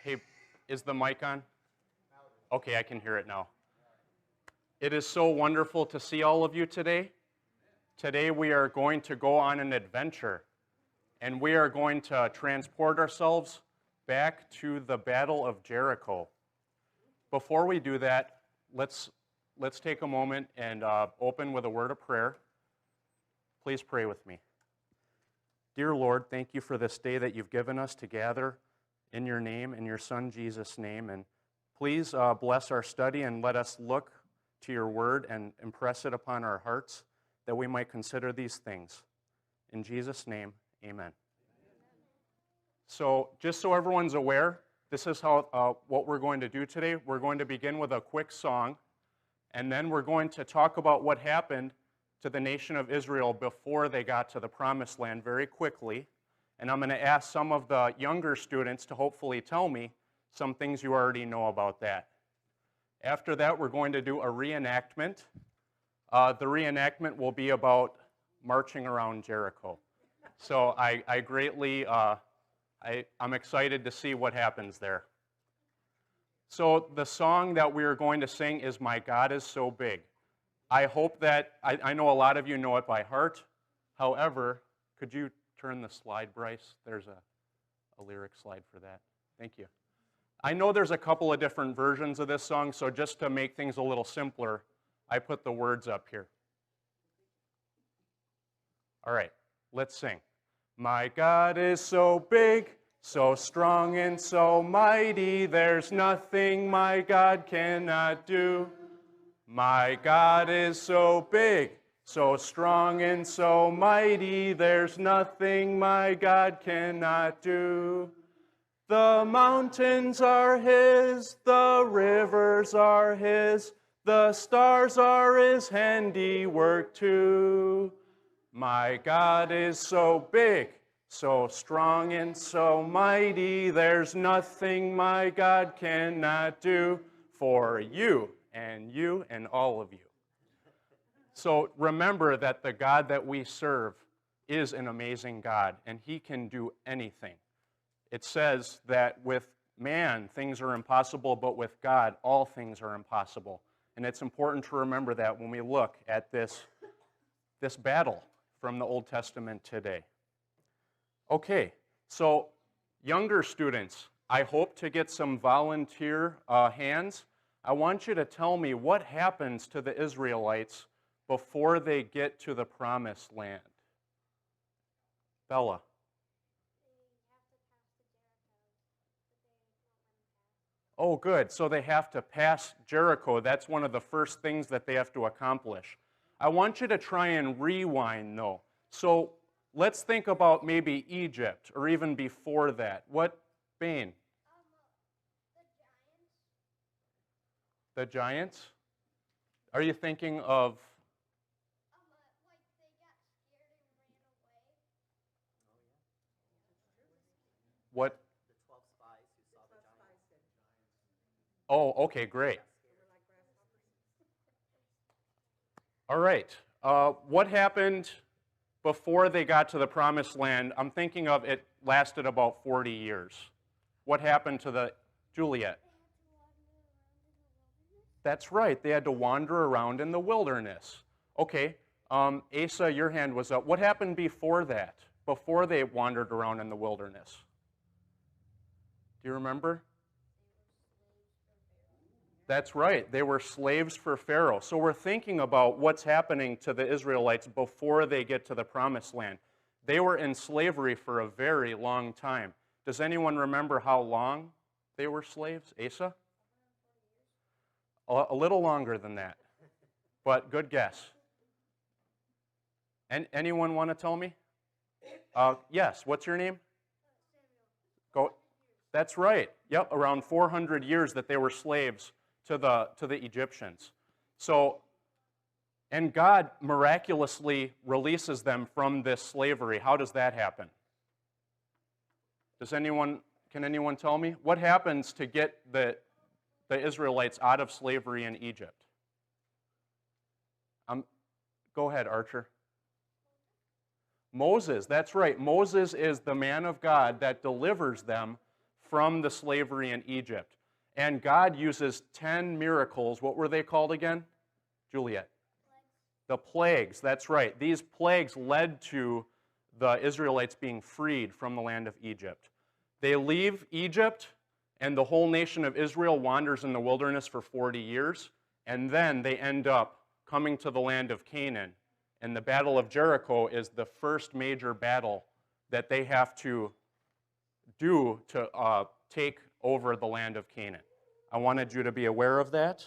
Hey, is the mic on? Okay, I can hear it now. It is so wonderful to see all of you today. Today we are going to go on an adventure, and we are going to transport ourselves back to the Battle of Jericho. Before we do that, let's take a moment and open with a word of prayer. Please pray with me. Dear Lord, thank you for this day that you've given us to gather in your name, in your Son Jesus' name, and please bless our study and let us look to your word and impress it upon our hearts that we might consider these things. In Jesus' name, amen. So just so everyone's aware, this is how what we're going to do today. We're going to begin with a quick song, and then we're going to talk about what happened to the nation of Israel before they got to the Promised Land very quickly. And I'm going to ask some of the younger students to hopefully tell me some things you already know about that. After that, we're going to do a reenactment. The reenactment will be about marching around Jericho. So I greatly, I'm excited to see what happens there. So the song that we are going to sing is My God is So Big. I hope that, I know a lot of you know it by heart. However, could you turn the slide, Bryce? There's a lyric slide for that. Thank you. I know there's a couple of different versions of this song, so just to make things a little simpler, I put the words up here. All right, let's sing. My God is so big, so strong and so mighty, there's nothing my God cannot do. My God is so big, so strong and so mighty, there's nothing my God cannot do. The mountains are His, the rivers are His, the stars are His handiwork too. My God is so big, so strong and so mighty, there's nothing my God cannot do for you and all of you. So remember that the God that we serve is an amazing God, and He can do anything. It says that with man, things are impossible, but with God, all things are impossible. And it's important to remember that when we look at this battle from the Old Testament today. Okay, so younger students, I hope to get some volunteer hands. I want you to tell me what happens to the Israelites before they get to the Promised Land. Bella. Oh, good. So they have to pass Jericho. That's one of the first things that they have to accomplish. I want you to try and rewind, though. So let's think about maybe Egypt, or even before that. What, Bane? The giants? Are you thinking of... like they got scared and ran away. What? The 12 spies who saw the giants. Oh, okay, great. All right. What happened before they got to the Promised Land? I'm thinking of it lasted about 40 years. What happened to the... Juliet? That's right. They had to wander around in the wilderness. Okay. Asa, your hand was up. What happened before that? Before they wandered around in the wilderness? Do you remember? That's right. They were slaves for Pharaoh. So we're thinking about what's happening to the Israelites before they get to the Promised Land. They were in slavery for a very long time. Does anyone remember how long they were slaves? Asa? A little longer than that, but good guess. And anyone want to tell me? Yes. What's your name? Go. That's right. Yep. Around 400 years that they were slaves to the Egyptians. So, and God miraculously releases them from this slavery. How does that happen? Can anyone tell me? What happens to get the Israelites out of slavery in Egypt? Go ahead, Archer. Moses, that's right. Moses is the man of God that delivers them from the slavery in Egypt. And God uses 10 miracles. What were they called again? Juliet. The plagues, that's right. These plagues led to the Israelites being freed from the land of Egypt. They leave Egypt, and the whole nation of Israel wanders in the wilderness for 40 years, and then they end up coming to the land of Canaan. And the Battle of Jericho is the first major battle that they have to do to take over the land of Canaan. I wanted you to be aware of that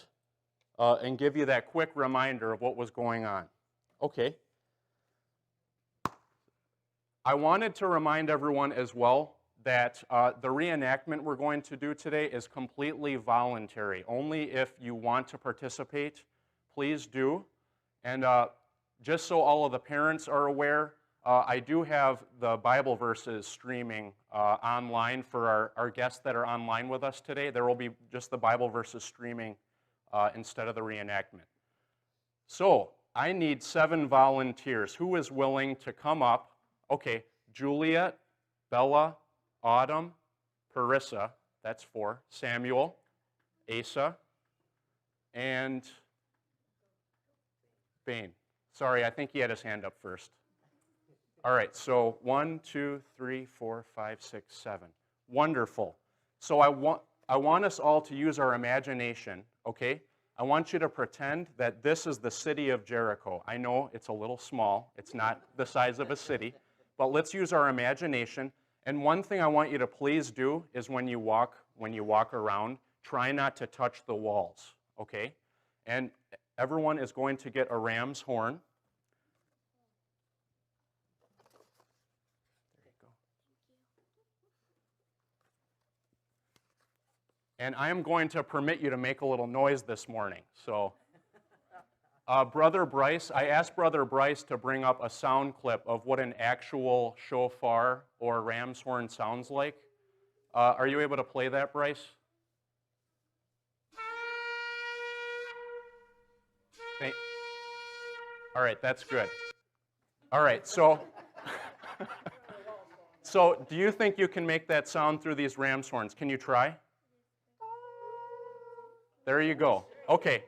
and give you that quick reminder of what was going on. Okay. I wanted to remind everyone as well that the reenactment we're going to do today is completely voluntary. Only if you want to participate, please do. And just so all of the parents are aware, I do have the Bible verses streaming online for our guests that are online with us today. There will be just the Bible verses streaming instead of the reenactment. So, I need 7 volunteers. Who is willing to come up? Okay, Juliet, Bella, Autumn, Carissa, that's 4, Samuel, Asa, and Bane. Sorry, I think he had his hand up first. All right, so 1, 2, 3, 4, 5, 6, 7. Wonderful. So I want us all to use our imagination, okay? I want you to pretend that this is the city of Jericho. I know it's a little small. It's not the size of a city. But let's use our imagination. And one thing I want you to please do is when you walk around, try not to touch the walls, okay? And everyone is going to get a ram's horn. And I am going to permit you to make a little noise this morning. So, Brother Bryce, I asked Brother Bryce to bring up a sound clip of what an actual shofar or ram's horn sounds like. Are you able to play that, Bryce? All right, that's good. All right, so do you think you can make that sound through these ram's horns? Can you try? There you go. Okay.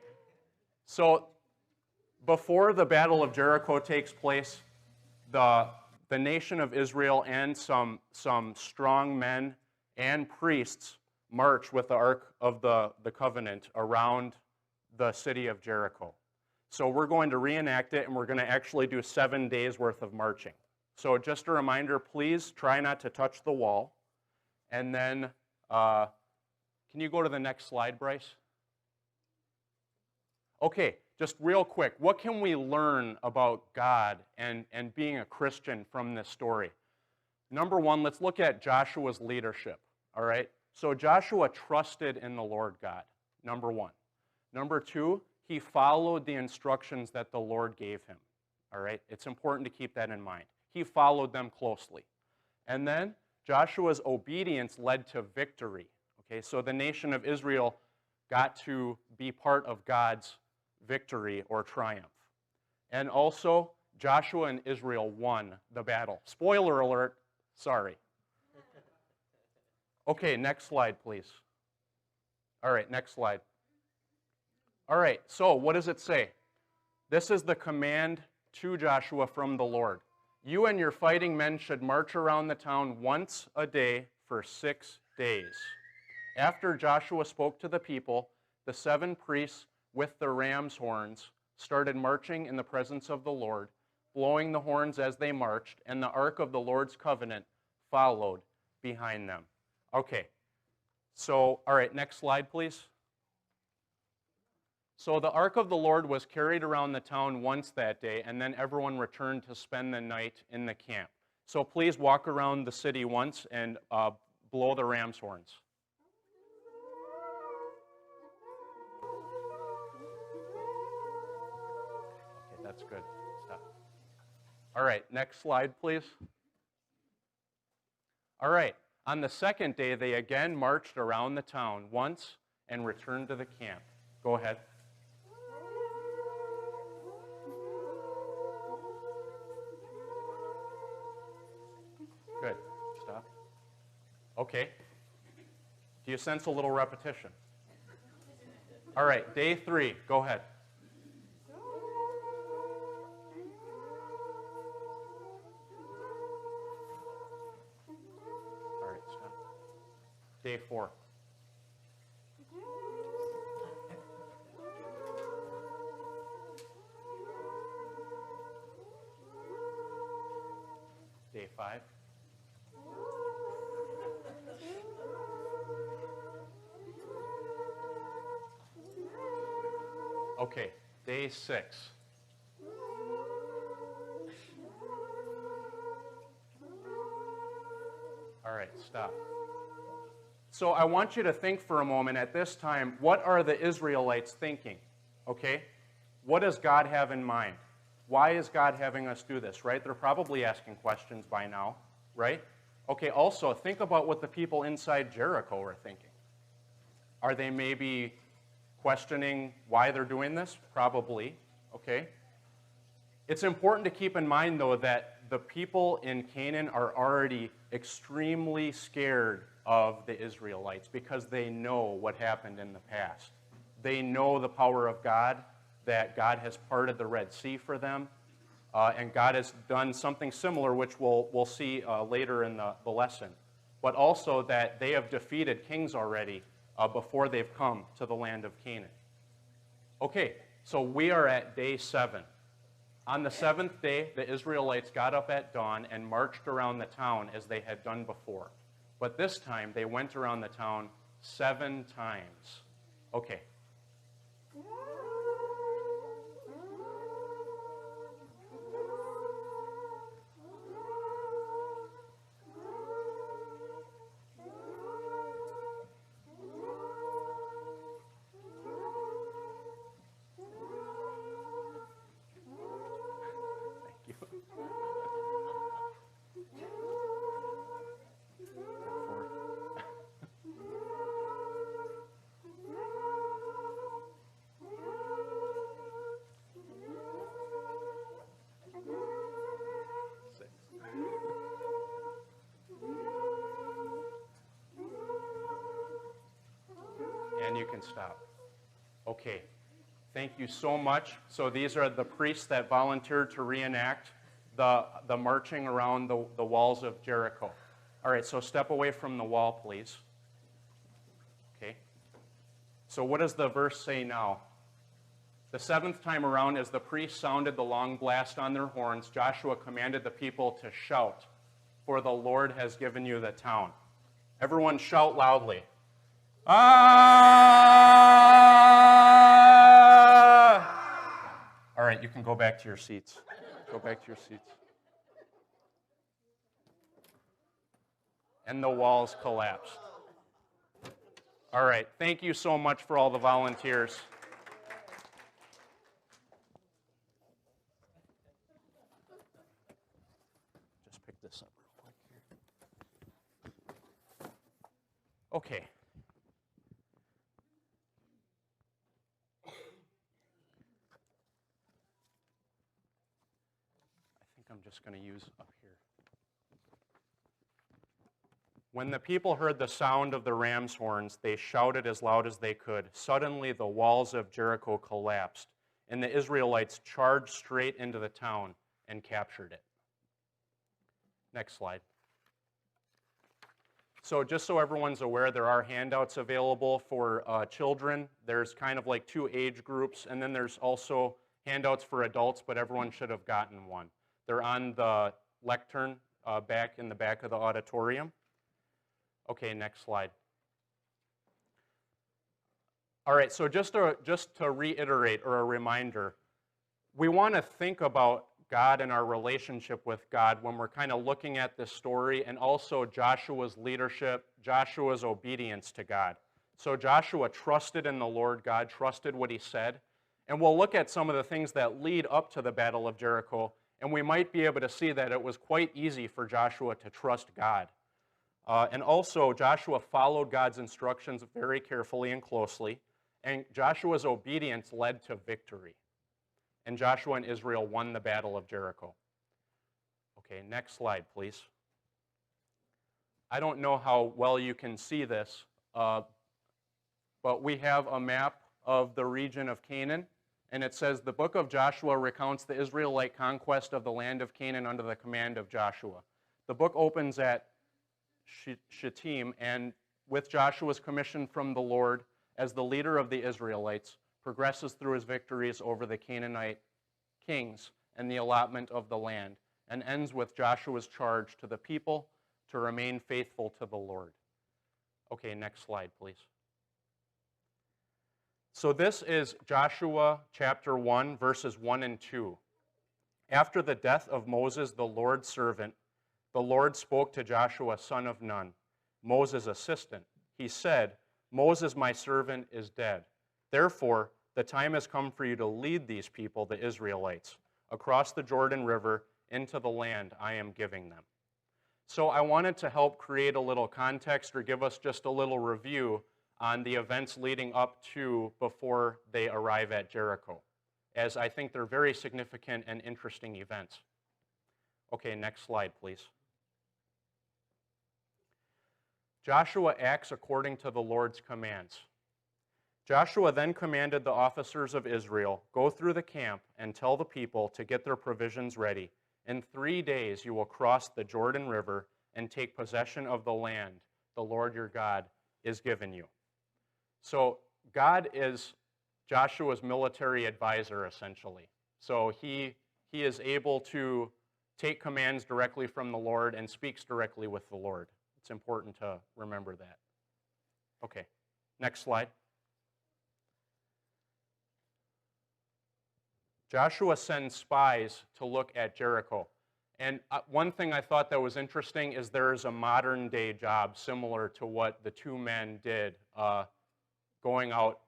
So before the Battle of Jericho takes place, the nation of Israel and some strong men and priests march with the Ark of the Covenant around the city of Jericho. So we're going to reenact it, and we're going to actually do 7 days worth of marching. So just a reminder, please try not to touch the wall. And then, can you go to the next slide, Bryce? Okay, just real quick, what can we learn about God and being a Christian from this story? Number 1, let's look at Joshua's leadership, all right? So Joshua trusted in the Lord God, number 1. Number 2, he followed the instructions that the Lord gave him, all right? It's important to keep that in mind. He followed them closely. And then Joshua's obedience led to victory, okay? So the nation of Israel got to be part of God's victory or triumph. And also, Joshua and Israel won the battle. Spoiler alert, sorry. Okay, next slide, please. All right, next slide. All right, so what does it say? This is the command to Joshua from the Lord. You and your fighting men should march around the town once a day for 6 days. After Joshua spoke to the people, the 7 priests with the ram's horns started marching in the presence of the Lord, blowing the horns as they marched, and the ark of the Lord's covenant followed behind them. Okay, so, all right, next slide, please. So the ark of the Lord was carried around the town once that day, and then everyone returned to spend the night in the camp. So please walk around the city once and blow the ram's horns. Okay, that's good. Stop. All right, next slide, please. All right, on the second day, they again marched around the town once and returned to the camp. Go ahead. Good. Stop. Okay. Do you sense a little repetition? All right, day 3. Go ahead. All right, stop. Day 4. Day 5. Okay, day 6. All right, stop. So I want you to think for a moment at this time, what are the Israelites thinking? Okay? What does God have in mind? Why is God having us do this, right? They're probably asking questions by now, right? Okay, also, think about what the people inside Jericho are thinking. Are they maybe questioning why they're doing this? Probably, okay? It's important to keep in mind, though, that the people in Canaan are already extremely scared of the Israelites because they know what happened in the past. They know the power of God, that God has parted the Red Sea for them, and God has done something similar, which we'll see later in the lesson. But also that they have defeated kings already before they've come to the land of Canaan. Okay, so we are at day 7. On the 7th day, the Israelites got up at dawn and marched around the town as they had done before. But this time, they went around the town 7 times. Okay. And you can stop. Okay, thank you so much. So these are the priests that volunteered to reenact the marching around the walls of Jericho. All right, so step away from the wall, please. Okay. So what does the verse say now? The 7th time around, as the priests sounded the long blast on their horns, Joshua commanded the people to shout, "For the Lord has given you the town." Everyone shout loudly. Ah! All right, you can go back to your seats. Go back to your seats. And the walls collapsed. All right, thank you so much for all the volunteers. Just pick this up real quick here. Okay. I'm just going to use up here. When the people heard the sound of the ram's horns, they shouted as loud as they could. Suddenly the walls of Jericho collapsed, and the Israelites charged straight into the town and captured it. Next slide. So just so everyone's aware, there are handouts available for children. There's kind of like 2 age groups, and then there's also handouts for adults, but everyone should have gotten one. They're on the lectern back in the back of the auditorium. Okay, next slide. All right, so just to reiterate or a reminder, we want to think about God and our relationship with God when we're kind of looking at this story, and also Joshua's leadership, Joshua's obedience to God. So Joshua trusted in the Lord. God trusted what he said. And we'll look at some of the things that lead up to the Battle of Jericho, and we might be able to see that it was quite easy for Joshua to trust God. And also, Joshua followed God's instructions very carefully and closely, and Joshua's obedience led to victory. And Joshua and Israel won the Battle of Jericho. Okay, next slide, please. I don't know how well you can see this, but we have a map of the region of Canaan, and it says the book of Joshua recounts the Israelite conquest of the land of Canaan under the command of Joshua. The book opens at Shittim, and with Joshua's commission from the Lord as the leader of the Israelites, progresses through his victories over the Canaanite kings and the allotment of the land, and ends with Joshua's charge to the people to remain faithful to the Lord. Okay, next slide, please. So this is Joshua chapter 1, verses 1 and 2. After the death of Moses, the Lord's servant, the Lord spoke to Joshua, son of Nun, Moses' assistant. He said, Moses, my servant, is dead. Therefore, the time has come for you to lead these people, the Israelites, across the Jordan River into the land I am giving them. So I wanted to help create a little context or give us just a little review on the events leading up to before they arrive at Jericho, as I think they're very significant and interesting events. Okay, next slide, please. Joshua acts according to the Lord's commands. Joshua then commanded the officers of Israel, go through the camp and tell the people to get their provisions ready. In 3 days you will cross the Jordan River and take possession of the land the Lord your God is given you. So God is Joshua's military advisor, essentially. So he is able to take commands directly from the Lord and speaks directly with the Lord. It's important to remember that. Okay, next slide. Joshua sends spies to look at Jericho. And one thing I thought that was interesting is there is a modern day job similar to what the two men did going out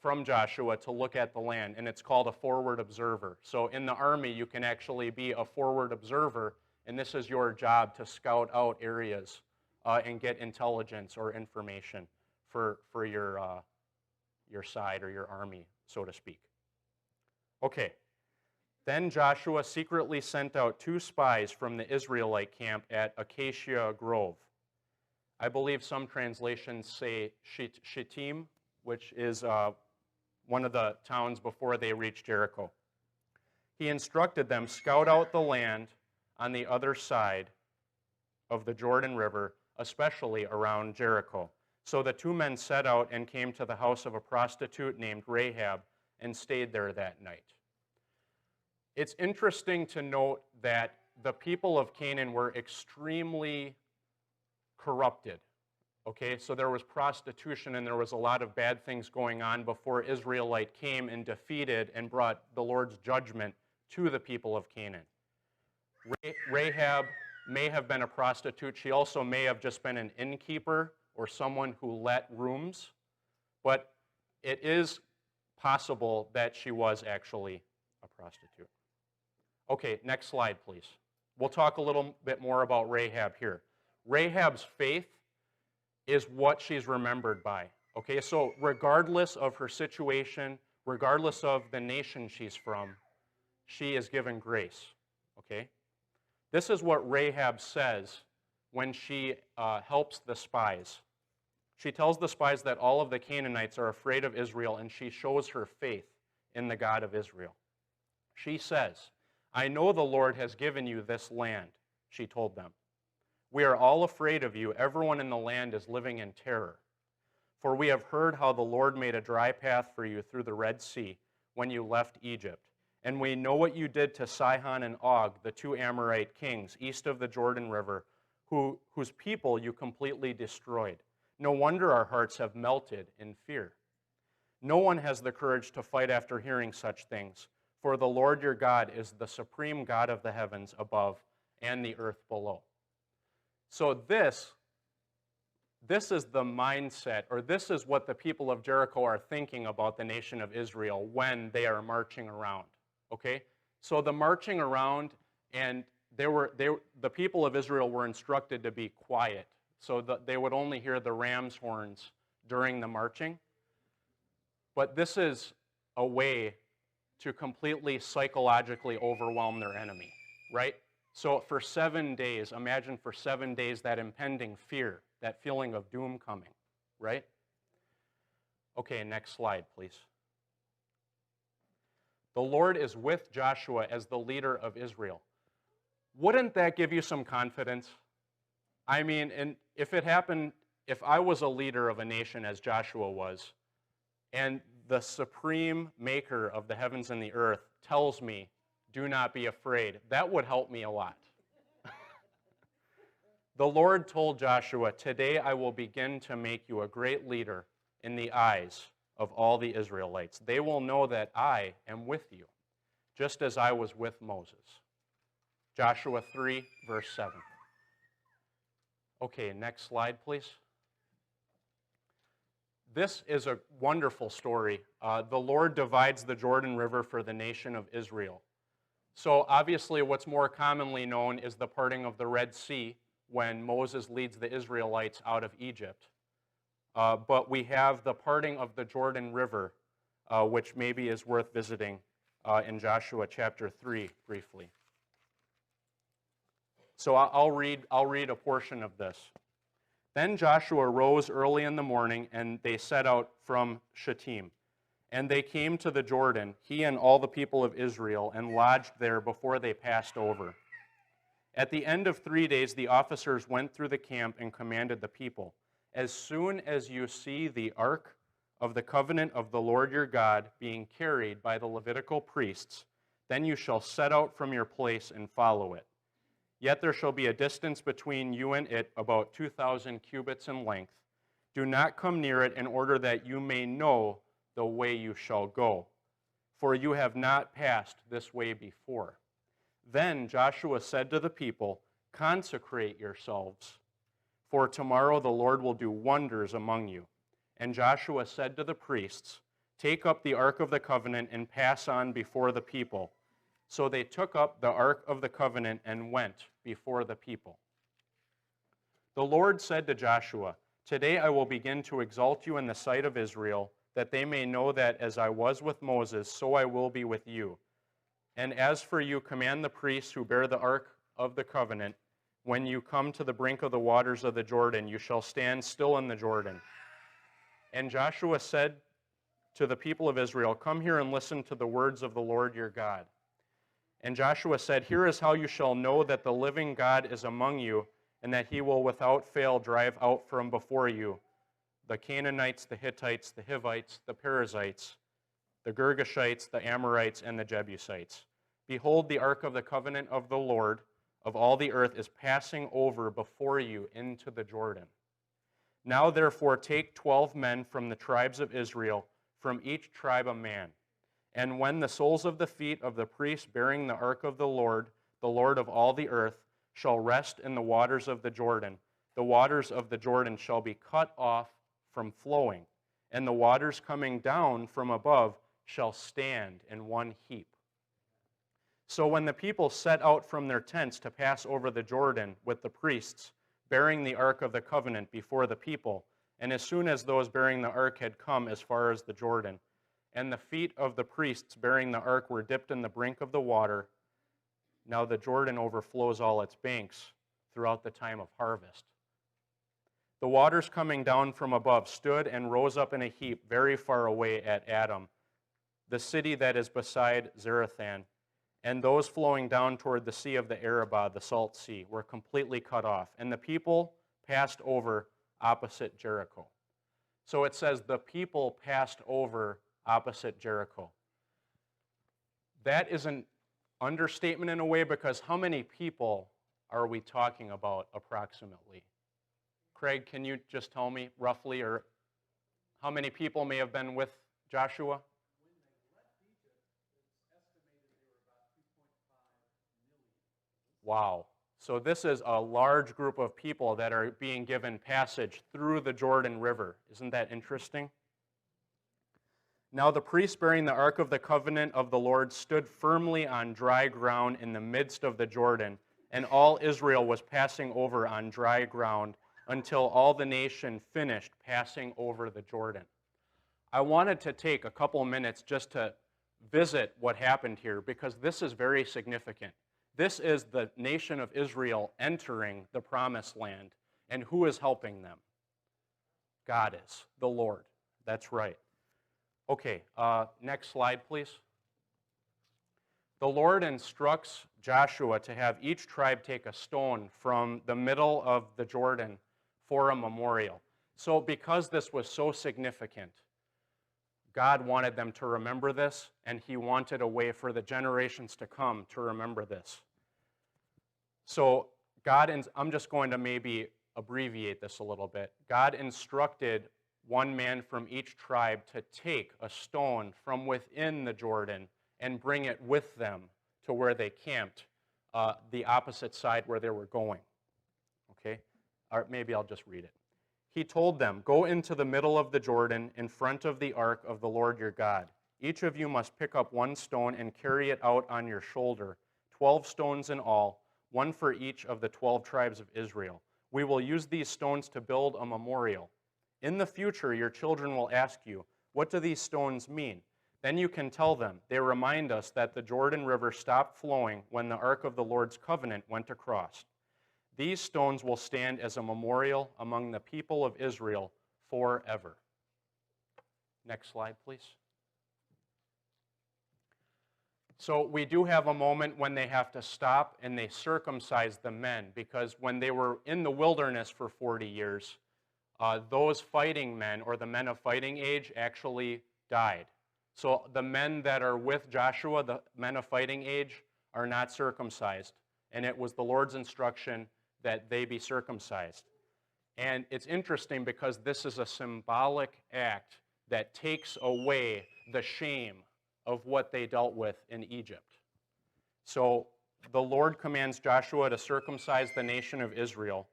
from Joshua to look at the land, and it's called a forward observer. So in the Army, you can actually be a forward observer, and this is your job to scout out areas and get intelligence or information for your side or your army, so to speak. Okay, then Joshua secretly sent out 2 spies from the Israelite camp at Acacia Grove. I believe some translations say Shittim, which is one of the towns before they reached Jericho. He instructed them, scout out the land on the other side of the Jordan River, especially around Jericho. So the 2 men set out and came to the house of a prostitute named Rahab and stayed there that night. It's interesting to note that the people of Canaan were extremely corrupted. Okay, so there was prostitution and there was a lot of bad things going on before Israelite came and defeated and brought the Lord's judgment to the people of Canaan. Rahab may have been a prostitute. She also may have just been an innkeeper or someone who let rooms, but it is possible that she was actually a prostitute. Okay, next slide, please. We'll talk a little bit more about Rahab here. Rahab's faith is what she's remembered by. Okay, so regardless of her situation, regardless of the nation she's from, she is given grace. Okay? This is what Rahab says when she helps the spies. She tells the spies that all of the Canaanites are afraid of Israel, and she shows her faith in the God of Israel. She says, I know the Lord has given you this land, she told them. We are all afraid of you. Everyone in the land is living in terror. For we have heard how the Lord made a dry path for you through the Red Sea when you left Egypt. And we know what you did to Sihon and Og, the 2 Amorite kings, east of the Jordan River, whose people you completely destroyed. No wonder our hearts have melted in fear. No one has the courage to fight after hearing such things, for the Lord your God is the supreme God of the heavens above and the earth below. So this is the mindset, or this is what the people of Jericho are thinking about the nation of Israel when they are marching around. Okay? So the marching around, and the people of Israel were instructed to be quiet, so that they would only hear the ram's horns during the marching. But this is a way to completely psychologically overwhelm their enemy, right? So for 7 days, imagine for 7 days that impending fear, that feeling of doom coming. right? Okay, next slide, please. The Lord is with Joshua as the leader of Israel. Wouldn't that give you some confidence? I mean, and if it happened, if I was a leader of a nation as Joshua was, and the supreme maker of the heavens and the earth tells me, do not be afraid, that would help me a lot. The Lord told Joshua, today I will begin to make you a great leader in the eyes of all the Israelites. They will know that I am with you, just as I was with Moses. Joshua 3, verse 7. Okay, next slide, please. This is a wonderful story. The Lord divides the Jordan River for the nation of Israel. So obviously what's more commonly known is the parting of the Red Sea when Moses leads the Israelites out of Egypt. But we have the parting of the Jordan River, which maybe is worth visiting in Joshua chapter 3 briefly. So I'll read a portion of this. Then Joshua rose early in the morning, and they set out from Shittim. And they came to the Jordan, he and all the people of Israel, and lodged there before they passed over. At the end of 3 days, the officers went through the camp and commanded the people, as soon as you see the ark of the covenant of the Lord your God being carried by the Levitical priests, then you shall set out from your place and follow it. Yet there shall be a distance between you and it about 2,000 cubits in length. Do not come near it in order that you may know the way you shall go, for you have not passed this way before. Then Joshua said to the people, consecrate yourselves, for tomorrow the Lord will do wonders among you. And Joshua said to the priests, take up the ark of the covenant and pass on before the people. So they took up the ark of the covenant and went before the people. The Lord said to Joshua, today I will begin to exalt you in the sight of Israel, that they may know that as I was with Moses, so I will be with you. And as for you, command the priests who bear the ark of the covenant, when you come to the brink of the waters of the Jordan, you shall stand still in the Jordan. And Joshua said to the people of Israel, come here and listen to the words of the Lord your God. And Joshua said, here is how you shall know that the living God is among you, and that he will without fail drive out from before you the Canaanites, the Hittites, the Hivites, the Perizzites, the Girgashites, the Amorites, and the Jebusites. Behold, the ark of the covenant of the Lord of all the earth is passing over before you into the Jordan. Now therefore take 12 men from the tribes of Israel, from each tribe a man. And when the soles of the feet of the priests bearing the ark of the Lord of all the earth, shall rest in the waters of the waters of the Jordan shall be cut off from flowing, and the waters coming down from above shall stand in one heap. So when the people set out from their tents to pass over the Jordan with the priests, bearing the ark of the covenant before the people, and as soon as those bearing the ark had come as far as the Jordan, and the feet of the priests bearing the ark were dipped in the brink of the water, now the Jordan overflows all its banks throughout the time of harvest. The waters coming down from above stood and rose up in a heap very far away at Adam, the city that is beside Zarethan, and those flowing down toward the sea of the Arabah, the salt sea, were completely cut off, and the people passed over opposite Jericho. So it says the people passed over opposite Jericho. That is an understatement in a way, because how many people are we talking about approximately? Craig, can you just tell me roughly, or how many people may have been with Joshua? When they left Egypt, it's estimated they were about 2.5 million. Wow. So this is a large group of people that are being given passage through the Jordan River. Isn't that interesting? Now the priests bearing the ark of the covenant of the Lord stood firmly on dry ground in the midst of the Jordan, and all Israel was passing over on dry ground until all the nation finished passing over the Jordan. I wanted to take a couple minutes just to visit what happened here, because this is very significant. This is the nation of Israel entering the promised land, and who is helping them? God is, the Lord. That's right. Okay, next slide, please. The Lord instructs Joshua to have each tribe take a stone from the middle of the Jordan for a memorial. So because this was so significant, God wanted them to remember this, and he wanted a way for the generations to come to remember this. So I'm just going to maybe abbreviate this a little bit. God instructed one man from each tribe to take a stone from within the Jordan and bring it with them to where they camped, the opposite side where they were going. Okay? Or maybe I'll just read it. He told them, "Go into the middle of the Jordan in front of the ark of the Lord your God. Each of you must pick up one stone and carry it out on your shoulder, 12 stones in all, one for each of the 12 tribes of Israel. We will use these stones to build a memorial. In the future, your children will ask you, 'What do these stones mean?' Then you can tell them, 'They remind us that the Jordan River stopped flowing when the ark of the Lord's covenant went across. These stones will stand as a memorial among the people of Israel forever." Next slide, please. So we do have a moment when they have to stop and they circumcise the men, because when they were in the wilderness for 40 years, those fighting men, or the men of fighting age, actually died. So the men that are with Joshua, the men of fighting age, are not circumcised. And it was the Lord's instruction that they be circumcised. And it's interesting because this is a symbolic act that takes away the shame of what they dealt with in Egypt. So the Lord commands Joshua to circumcise the nation of Israel.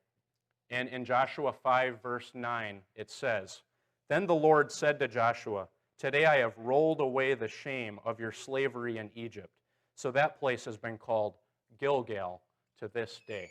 And in Joshua 5, verse 9, it says, "Then the Lord said to Joshua, 'Today I have rolled away the shame of your slavery in Egypt.' So that place has been called Gilgal to this day."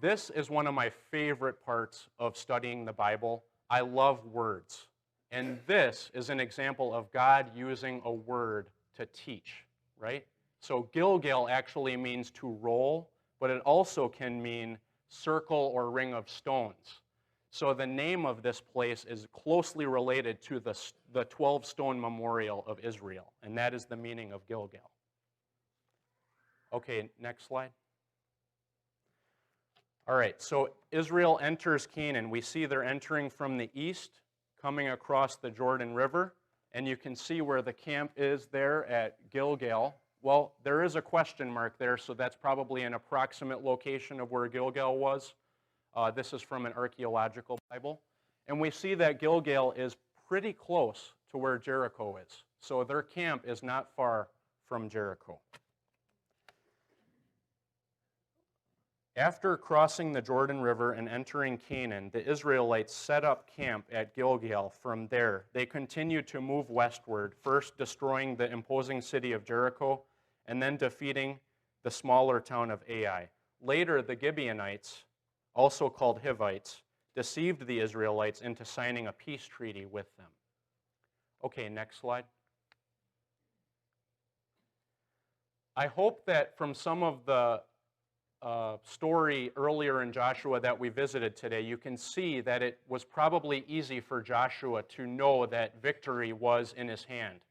This is one of my favorite parts of studying the Bible. I love words. And this is an example of God using a word to teach, right? So Gilgal actually means to roll, but it also can mean circle or ring of stones. So the name of this place is closely related to the 12-stone memorial of Israel, and that is the meaning of Gilgal. Okay, next slide. All right, so Israel enters Canaan. We see they're entering from the east, coming across the Jordan River, and you can see where the camp is there at Gilgal. Well, there is a question mark there, so that's probably an approximate location of where Gilgal was. This is from an archaeological Bible. And we see that Gilgal is pretty close to where Jericho is. So their camp is not far from Jericho. After crossing the Jordan River and entering Canaan, the Israelites set up camp at Gilgal. From there, they continued to move westward, first destroying the imposing city of Jericho, and then defeating the smaller town of Ai. Later, the Gibeonites, also called Hivites, deceived the Israelites into signing a peace treaty with them. Okay, next slide. I hope that from some of the story earlier in Joshua that we visited today, you can see that it was probably easy for Joshua to know that victory was in his hand.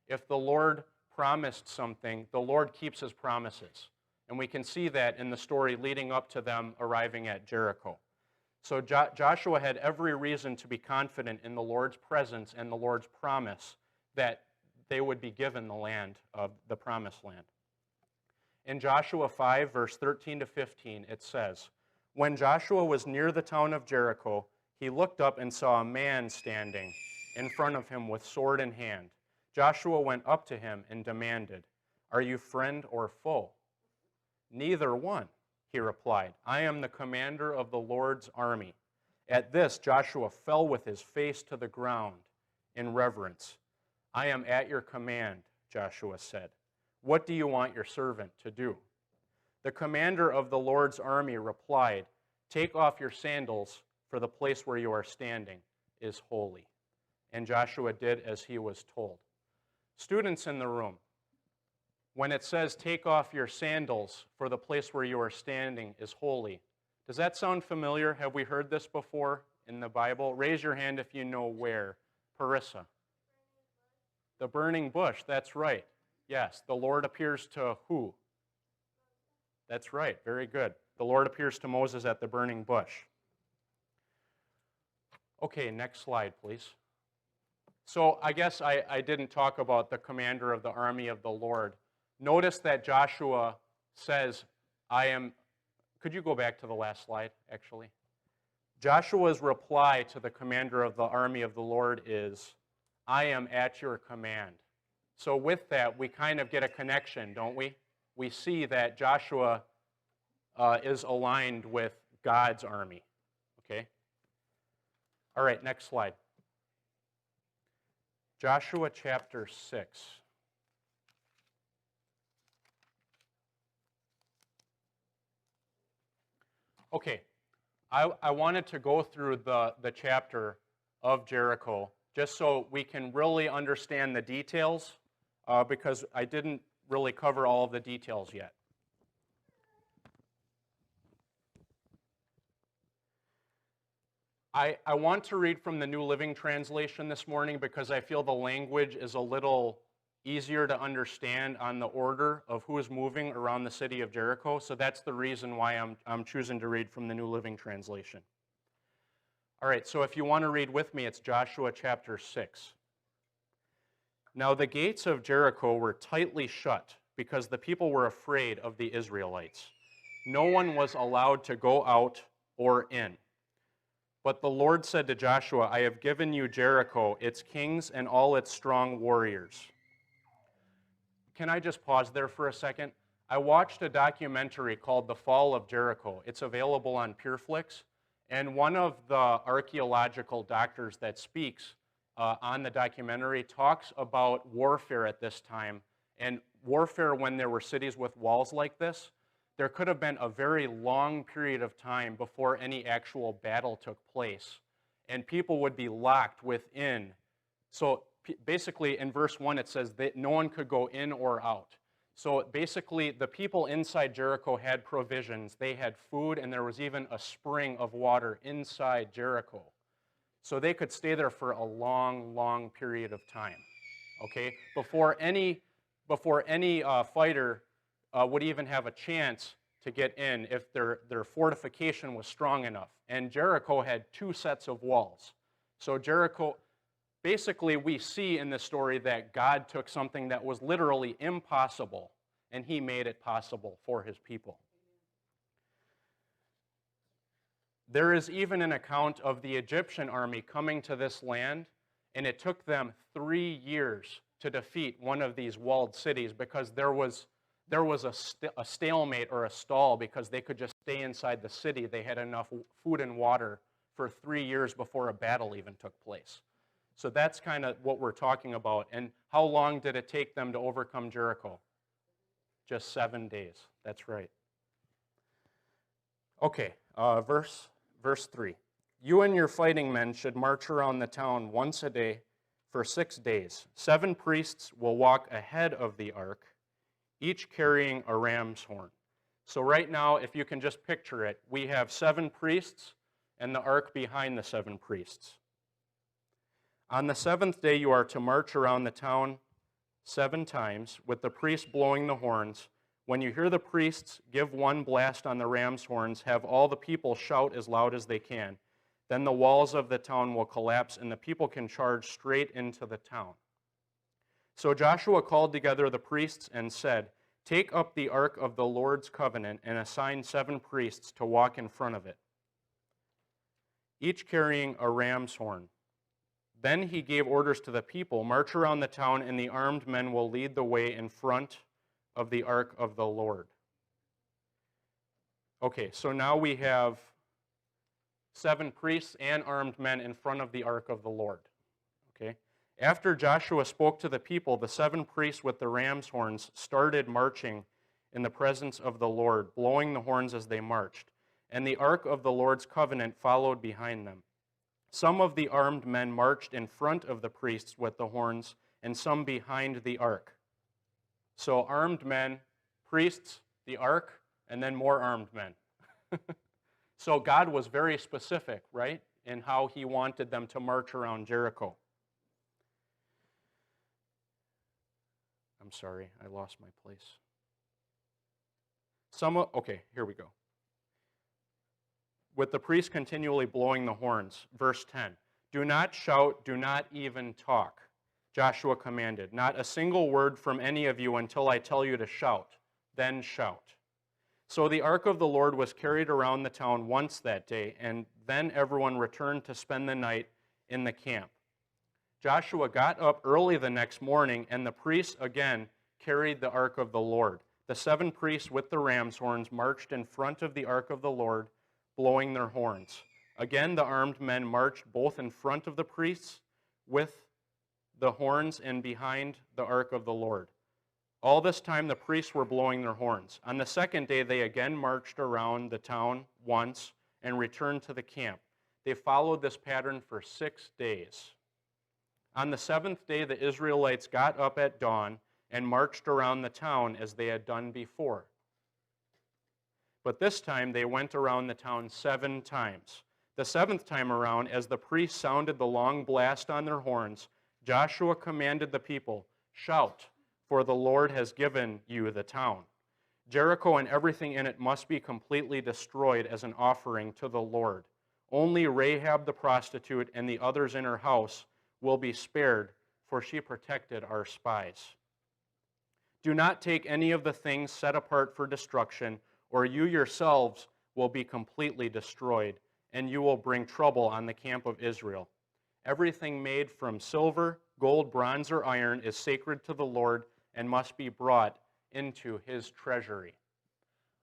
If the Lord promised something, the Lord keeps his promises. And we can see that in the story leading up to them arriving at Jericho. So Joshua had every reason to be confident in the Lord's presence and the Lord's promise that they would be given the land of the promised land. In Joshua 5, verse 13 to 15, it says, "When Joshua was near the town of Jericho, he looked up and saw a man standing in front of him with sword in hand. Joshua went up to him and demanded, 'Are you friend or foe?' 'Neither one,' he replied. 'I am the commander of the Lord's army.' At this, Joshua fell with his face to the ground in reverence. 'I am at your command,' Joshua said. 'What do you want your servant to do?' The commander of the Lord's army replied, 'Take off your sandals, for the place where you are standing is holy.' And Joshua did as he was told." Students in the room, when it says, "Take off your sandals, for the place where you are standing is holy," does that sound familiar? Have we heard this before in the Bible? Raise your hand if you know where. Parissa. The burning bush, that's right. Yes, the Lord appears to who? That's right, very good. The Lord appears to Moses at the burning bush. Okay, next slide, please. So I guess I didn't talk about the commander of the army of the Lord. Notice that Joshua says, could you go back to the last slide, actually? Joshua's reply to the commander of the army of the Lord is, I am at your command. So with that, we kind of get a connection, don't we? We see that Joshua is aligned with God's army, okay? All right, next slide. Joshua chapter 6. Okay, I wanted to go through the chapter of Jericho just so we can really understand the details because I didn't really cover all of the details yet. I want to read from the New Living Translation this morning because I feel the language is a little easier to understand on the order of who is moving around the city of Jericho. So that's the reason why I'm choosing to read from the New Living Translation. All right, so if you want to read with me, it's Joshua chapter 6. Now the gates of Jericho were tightly shut because the people were afraid of the Israelites. No one was allowed to go out or in. But the Lord said to Joshua, I have given you Jericho, its kings, and all its strong warriors. Can I just pause there for a second? I watched a documentary called The Fall of Jericho. It's available on PureFlix. And one of the archaeological doctors that speaks on the documentary talks about warfare at this time. And warfare when there were cities with walls like this, there could have been a very long period of time before any actual battle took place. And people would be locked within. So basically in verse 1 it says that no one could go in or out. So basically the people inside Jericho had provisions. They had food and there was even a spring of water inside Jericho. So they could stay there for a long, long period of time. Okay? Before any fighter would even have a chance to get in if their fortification was strong enough. And Jericho had 2 sets of walls. So Jericho, basically we see in this story that God took something that was literally impossible and he made it possible for his people. There is even an account of the Egyptian army coming to this land, and it took them 3 years to defeat one of these walled cities because there was a stalemate or a stall because they could just stay inside the city. They had enough food and water for 3 years before a battle even took place. So that's kind of what we're talking about. And how long did it take them to overcome Jericho? Just 7 days. That's right. Okay, verse 3. You and your fighting men should march around the town once a day for 6 days. 7 priests will walk ahead of the ark, each carrying a ram's horn. So right now, if you can just picture it, we have 7 priests and the ark behind the 7 priests. On the 7th day, you are to march around the town 7 times, with the priests blowing the horns. When you hear the priests give one blast on the ram's horns, have all the people shout as loud as they can. Then the walls of the town will collapse, and the people can charge straight into the town. So Joshua called together the priests and said, Take up the ark of the Lord's covenant and assign 7 priests to walk in front of it, each carrying a ram's horn. Then he gave orders to the people, March around the town, and the armed men will lead the way in front of the ark of the Lord. Okay, so now we have 7 priests and armed men in front of the ark of the Lord. Okay? After Joshua spoke to the people, the 7 priests with the ram's horns started marching in the presence of the Lord, blowing the horns as they marched. And the ark of the Lord's covenant followed behind them. Some of the armed men marched in front of the priests with the horns, and some behind the ark. So armed men, priests, the ark, and then more armed men. So God was very specific, right? in how he wanted them to march around Jericho. I'm sorry, I lost my place. Okay, here we go. With the priest continually blowing the horns. Verse 10. Do not shout, do not even talk, Joshua commanded. Not a single word from any of you until I tell you to shout. Then shout. So the ark of the Lord was carried around the town once that day, and then everyone returned to spend the night in the camp. Joshua got up early the next morning, and the priests again carried the ark of the Lord. The 7 priests with the ram's horns marched in front of the ark of the Lord, blowing their horns. Again, the armed men marched both in front of the priests with the horns and behind the ark of the Lord. All this time the priests were blowing their horns. On the second day they again marched around the town once and returned to the camp. They followed this pattern for 6 days. On the 7th day the Israelites got up at dawn and marched around the town as they had done before. But this time they went around the town 7 times. The 7th time around, as the priests sounded the long blast on their horns, Joshua commanded the people, shout, for the Lord has given you the town. Jericho and everything in it must be completely destroyed as an offering to the Lord. Only Rahab the prostitute and the others in her house will be spared, for she protected our spies. Do not take any of the things set apart for destruction, or you yourselves will be completely destroyed, and you will bring trouble on the camp of Israel. Everything made from silver, gold, bronze, or iron is sacred to the Lord and must be brought into his treasury.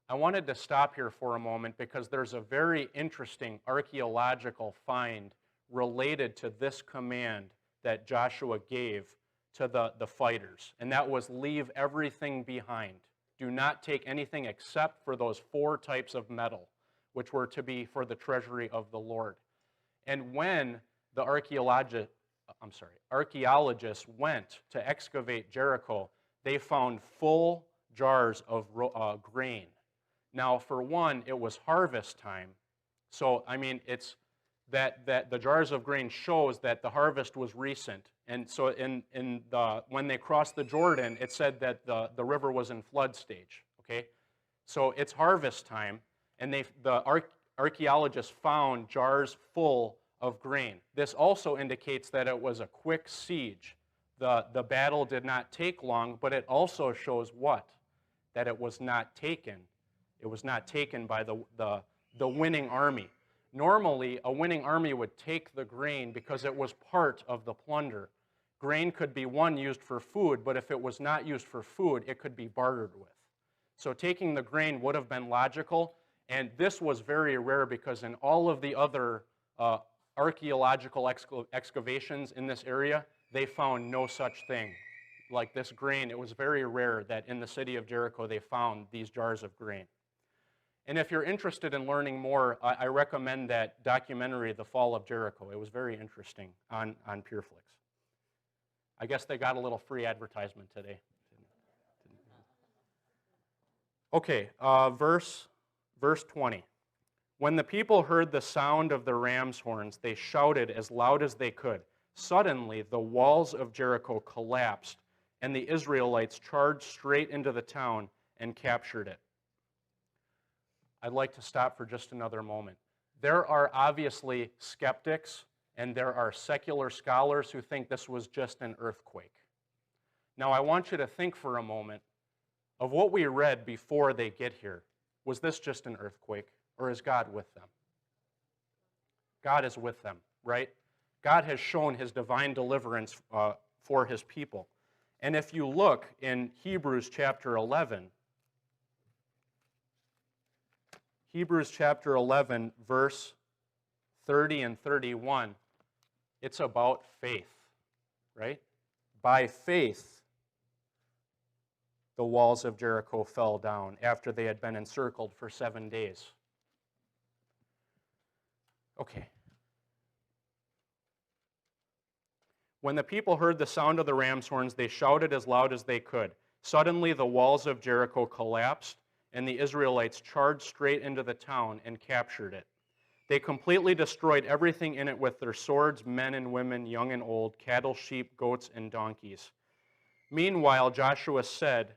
I wanted to stop here for a moment because there's a very interesting archaeological find related to this command that Joshua gave to the fighters, and that was leave everything behind. Do not take anything except for those 4 types of metal, which were to be for the treasury of the Lord. And when the archaeologists went to excavate Jericho, they found full jars of grain. Now, for one, it was harvest time, so I mean, it's that the jars of grain shows that the harvest was recent. And so when they crossed the Jordan, it said that the river was in flood stage. Okay, so it's harvest time, and the archaeologists found jars full of grain. This also indicates that it was a quick siege. The battle did not take long, but it also shows what? That it was not taken. It was not taken by the winning army. Normally, a winning army would take the grain because it was part of the plunder. Grain could be, one, used for food, but if it was not used for food, it could be bartered with. So taking the grain would have been logical, and this was very rare because in all of the other archaeological excavations in this area, they found no such thing. Like this grain, it was very rare that in the city of Jericho they found these jars of grain. And if you're interested in learning more, I recommend that documentary, The Fall of Jericho. It was very interesting on PureFlix. I guess they got a little free advertisement today. Okay, verse 20. When the people heard the sound of the ram's horns, they shouted as loud as they could. Suddenly, the walls of Jericho collapsed, and the Israelites charged straight into the town and captured it. I'd like to stop for just another moment. There are obviously skeptics and there are secular scholars who think this was just an earthquake. Now I want you to think for a moment of what we read before they get here. Was this just an earthquake, or is God with them? God is with them, right? God has shown his divine deliverance for his people. And if you look in Hebrews chapter 11, verse 30 and 31, it's about faith, right? By faith, the walls of Jericho fell down after they had been encircled for 7 days. Okay. When the people heard the sound of the ram's horns, they shouted as loud as they could. Suddenly the walls of Jericho collapsed, and the Israelites charged straight into the town and captured it. They completely destroyed everything in it with their swords, men and women, young and old, cattle, sheep, goats, and donkeys. Meanwhile, Joshua said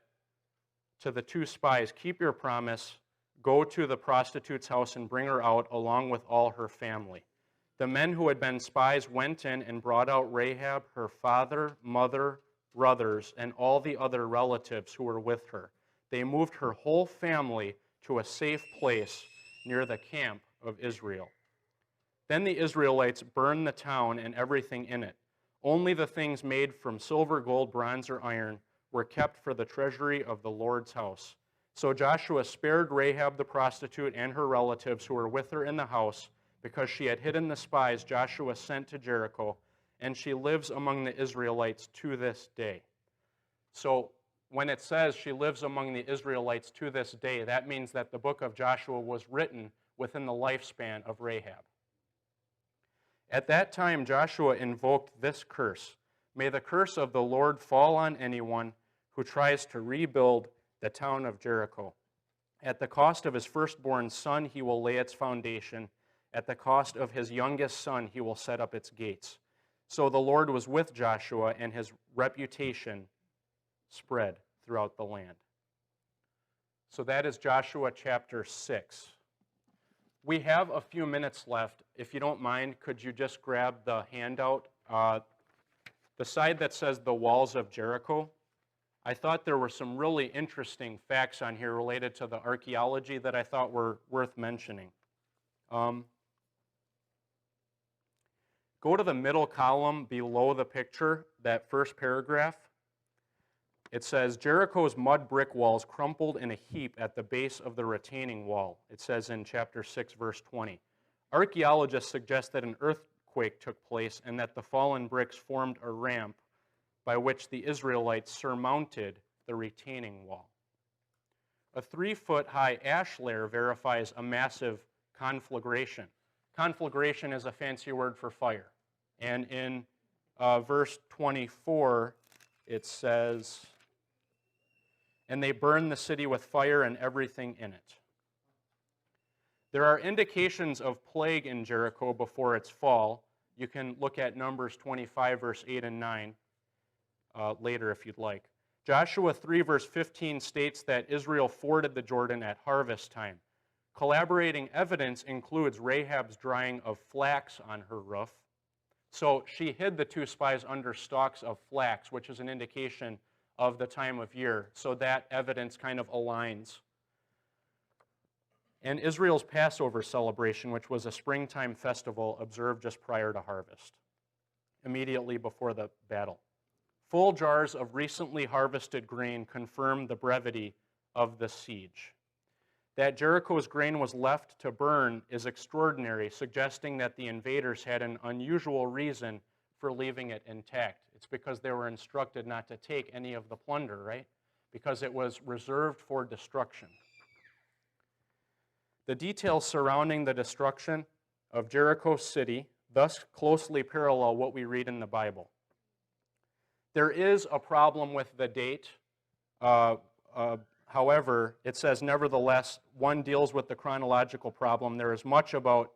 to the two spies, "Keep your promise, go to the prostitute's house and bring her out along with all her family." The men who had been spies went in and brought out Rahab, her father, mother, brothers, and all the other relatives who were with her. They moved her whole family to a safe place near the camp of Israel. Then the Israelites burned the town and everything in it. Only the things made from silver, gold, bronze, or iron were kept for the treasury of the Lord's house. So Joshua spared Rahab the prostitute and her relatives who were with her in the house, because she had hidden the spies Joshua sent to Jericho, and she lives among the Israelites to this day. So when it says she lives among the Israelites to this day, that means that the book of Joshua was written within the lifespan of Rahab. At that time, Joshua invoked this curse: "May the curse of the Lord fall on anyone who tries to rebuild the town of Jericho. At the cost of his firstborn son, he will lay its foundation. At the cost of his youngest son, he will set up its gates." So the Lord was with Joshua, and his reputation spread throughout the land. So that is Joshua chapter 6. We have a few minutes left. If you don't mind, could you just grab the handout? The side that says the walls of Jericho. I thought there were some really interesting facts on here related to the archaeology that I thought were worth mentioning. Go to the middle column below the picture, that first paragraph. It says, "Jericho's mud brick walls crumpled in a heap at the base of the retaining wall." It says in chapter 6, verse 20. Archaeologists suggest that an earthquake took place and that the fallen bricks formed a ramp by which the Israelites surmounted the retaining wall. A 3-foot-high ash layer verifies a massive conflagration. Conflagration is a fancy word for fire. And in verse 24, it says, "And they burned the city with fire and everything in it." There are indications of plague in Jericho before its fall. You can look at Numbers 25, verse 8 and 9 later if you'd like. Joshua 3, verse 15 states that Israel forded the Jordan at harvest time. Collaborating evidence includes Rahab's drying of flax on her roof. So she hid the two spies under stalks of flax, which is an indication of the time of year. So that evidence kind of aligns. And Israel's Passover celebration, which was a springtime festival observed just prior to harvest, immediately before the battle. Full jars of recently harvested grain confirm the brevity of the siege. That Jericho's grain was left to burn is extraordinary, suggesting that the invaders had an unusual reason for leaving it intact. It's because they were instructed not to take any of the plunder, right? Because it was reserved for destruction. The details surrounding the destruction of Jericho city thus closely parallel what we read in the Bible. There is a problem with the date. However, it says, nevertheless, one deals with the chronological problem. There is much about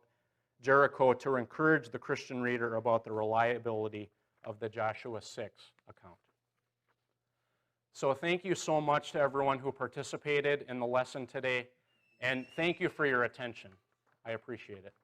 Jericho to encourage the Christian reader about the reliability of the Joshua 6 account. So thank you so much to everyone who participated in the lesson today, and thank you for your attention. I appreciate it.